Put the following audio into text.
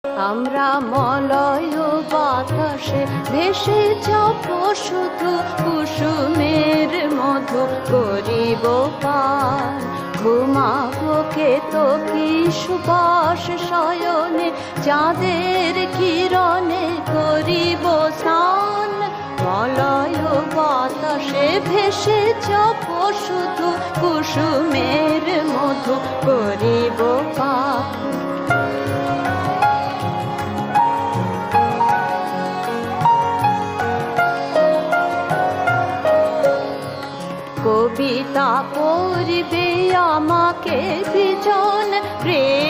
আমরা মলয় বাতাসে ভেসে যাব শুধু কুসুমের মধু করিব পান। ঘুমাবো কে তো কি সুবাস শয়নে, চাঁদের কিরণে করিব স্নান। মলয় বাতাসে ভেসে যাব শুধু কুসুমের মধু করিব পান। কবিতা পড়বে আমাকে বিজন প্রেম